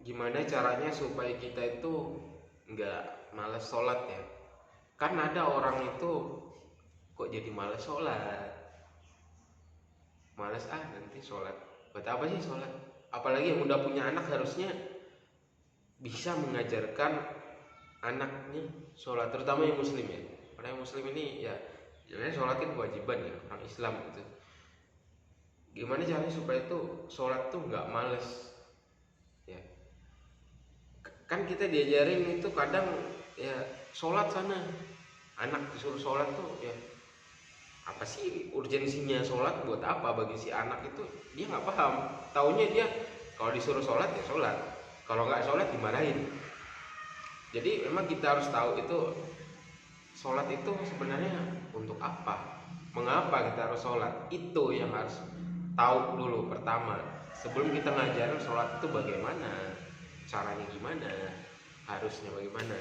gimana caranya supaya kita itu nggak malas sholat ya. Kan ada orang itu kok jadi malas sholat, malas nanti sholat, buat apa sih sholat? Apalagi yang udah punya anak harusnya bisa mengajarkan anaknya sholat, terutama yang muslim ya. Karena yang muslim ini ya sebenarnya sholat kan kewajiban ya orang Islam gitu. Gimana caranya supaya itu sholat tuh nggak males ya. Kan kita diajarin itu kadang ya sholat sana, anak disuruh sholat tuh ya apa sih urgensinya sholat, buat apa bagi si anak itu, dia nggak paham. Taunya dia kalau disuruh sholat ya sholat, kalau nggak sholat dimarahin. Jadi memang kita harus tahu itu sholat itu sebenarnya untuk apa, mengapa kita harus sholat, itu yang harus tahu dulu pertama sebelum kita ngajarin sholat itu bagaimana caranya, gimana harusnya bagaimana.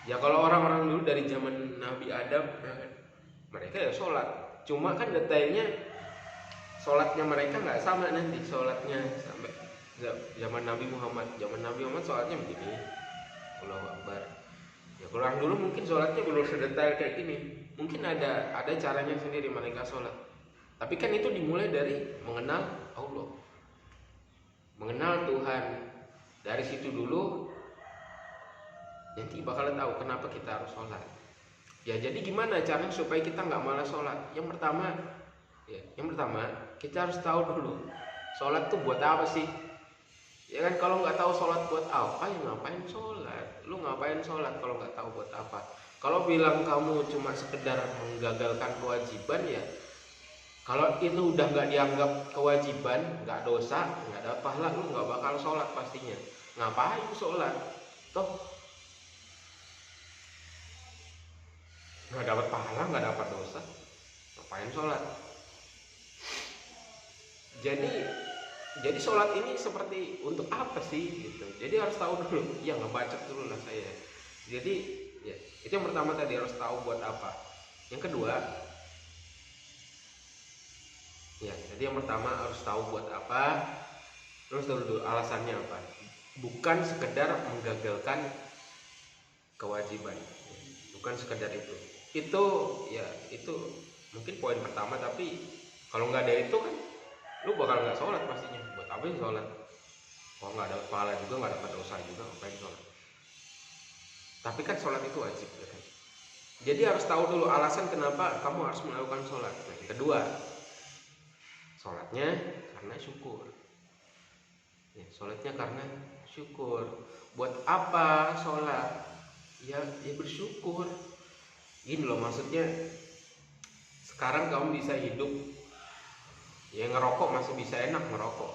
Ya kalau orang-orang dulu dari zaman Nabi Adam ya kan, mereka ya sholat, cuma kan detailnya sholatnya mereka nggak sama nanti sholatnya sampai zaman Nabi Muhammad. Zaman Nabi Muhammad sholatnya begini, Allahu Akbar. Ya kalau orang dulu mungkin sholatnya belum sedetail kayak gini, mungkin ada caranya sendiri mereka sholat. Tapi kan itu dimulai dari mengenal Allah, mengenal Tuhan. Dari situ dulu nanti bakal tahu kenapa kita harus sholat. Ya jadi gimana caranya supaya kita nggak malas sholat? Yang pertama kita harus tahu dulu sholat tuh buat apa sih? Ya kan kalau nggak tahu sholat buat apa ya ngapain sholat? Lu ngapain sholat kalau nggak tahu buat apa? Kalau bilang kamu cuma sekedar menggagalkan kewajiban ya, kalau itu udah nggak dianggap kewajiban, nggak dosa, nggak ada pahala, lu nggak bakal sholat pastinya. Ngapain sholat? Toh nggak dapat pahala, nggak dapat dosa, ngapain sholat? Jadi sholat ini seperti untuk apa sih gitu. Jadi harus tahu dulu, ya ngebacot dulu lah saya. Jadi ya itu yang pertama tadi, harus tahu buat apa. Yang kedua ya, jadi yang pertama harus tahu buat apa, terus dulu alasannya apa. Bukan sekedar menggagalkan kewajiban, bukan sekedar itu ya itu mungkin poin pertama. Tapi kalau nggak ada itu kan lu bakal nggak sholat pastinya. Buat apa yang sholat kalau nggak dapat pahala juga, nggak dapat dosa juga, ngapain sholat? Tapi kan sholat itu wajib ya kan? Jadi harus tahu dulu alasan kenapa kamu harus melakukan sholat. Nah, yang kedua, sholatnya karena syukur ya, sholatnya karena syukur. Buat apa sholat? Ya bersyukur. Gini loh maksudnya, sekarang kamu bisa hidup ya, ngerokok masih bisa enak ngerokok,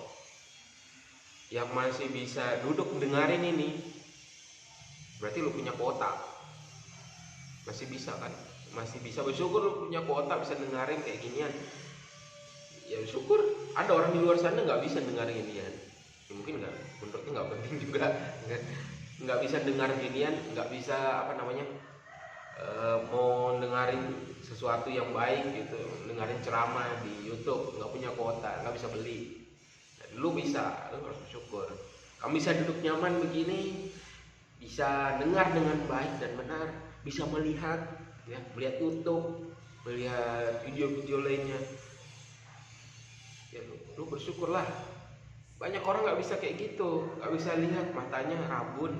yang masih bisa duduk dengerin ini berarti lu punya kuota, masih bisa kan, masih bisa bersyukur lu punya kuota bisa dengerin kayak ginian. Ya syukur. Ada orang di luar sana nggak bisa dengerin ginian ya, mungkin nggak, menurutnya nggak penting juga, nggak bisa dengar ginian, nggak bisa apa namanya mau dengerin sesuatu yang baik gitu, dengerin ceramah di YouTube, nggak punya kuota, nggak bisa beli. Lu bisa, lu harus bersyukur. Kamu bisa duduk nyaman begini, bisa dengar dengan baik dan benar, bisa melihat ya, melihat YouTube, melihat video-video lainnya. Ya lu bersyukurlah. Banyak orang nggak bisa kayak gitu, nggak bisa lihat, matanya rabun,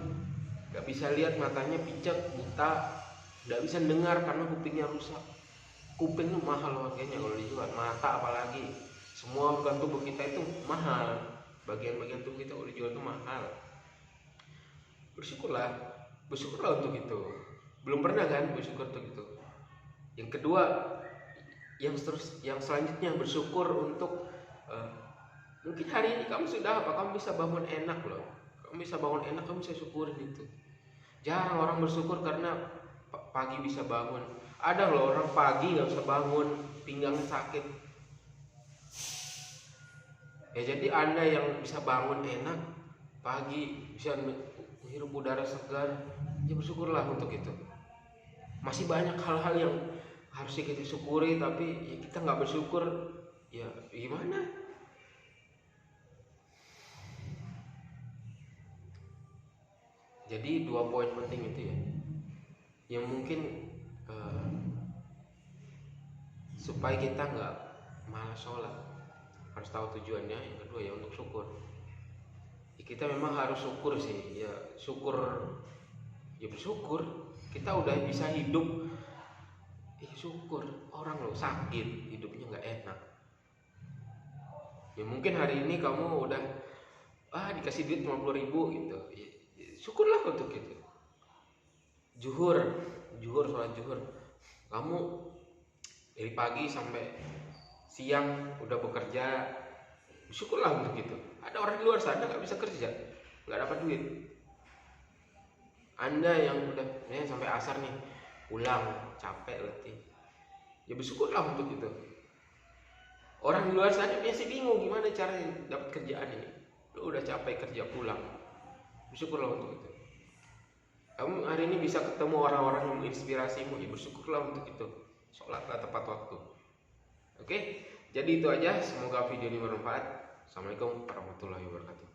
nggak bisa lihat, matanya picek, buta, nggak bisa dengar karena kupingnya rusak. Kuping itu mahal harganya kalau dijual, mata apalagi. Semua organ tubuh kita itu mahal, bagian-bagian tubuh kita kalau dijual itu mahal. Bersyukurlah untuk itu. Belum pernah kan bersyukur untuk itu. Yang kedua, yang selanjutnya bersyukur untuk mungkin hari ini kamu sudah apa, kamu bisa bangun enak loh, kamu bisa bangun enak, kamu bisa syukurin itu. Jarang orang bersyukur karena pagi bisa bangun. Ada loh orang pagi nggak bisa bangun, pinggangnya sakit. Ya jadi Anda yang bisa bangun enak pagi, bisa menghirup udara segar, ya bersyukurlah untuk itu. Masih banyak hal-hal yang harus kita syukuri, tapi ya kita nggak bersyukur, ya gimana? Jadi 2 poin penting itu ya, yang mungkin supaya kita nggak malas sholat, harus tahu tujuannya. Yang kedua ya untuk syukur. Ya, kita memang harus syukur sih, ya syukur, ya bersyukur kita udah bisa hidup. Syukur, orang lo sakit hidupnya nggak enak. Ya mungkin hari ini kamu udah dikasih duit 50.000 gitu, ya, syukurlah untuk itu. Zuhur sholat zuhur, kamu dari pagi sampai siang udah bekerja, syukurlah untuk itu. Ada orang di luar sana nggak bisa kerja, nggak dapat duit. Anda yang udah sampai asar nih, pulang capek letih, ya bersyukurlah untuk itu. Orang di luar sana biasa bingung gimana caranya dapat kerjaan ini. Lu udah capek kerja pulang, bersyukurlah untuk itu. Kamu hari ini bisa ketemu orang-orang yang menginspirasimu, ya bersyukurlah untuk itu. Sholatlah tepat waktu. Oke, jadi itu aja. Semoga video ini bermanfaat. Assalamualaikum warahmatullahi wabarakatuh.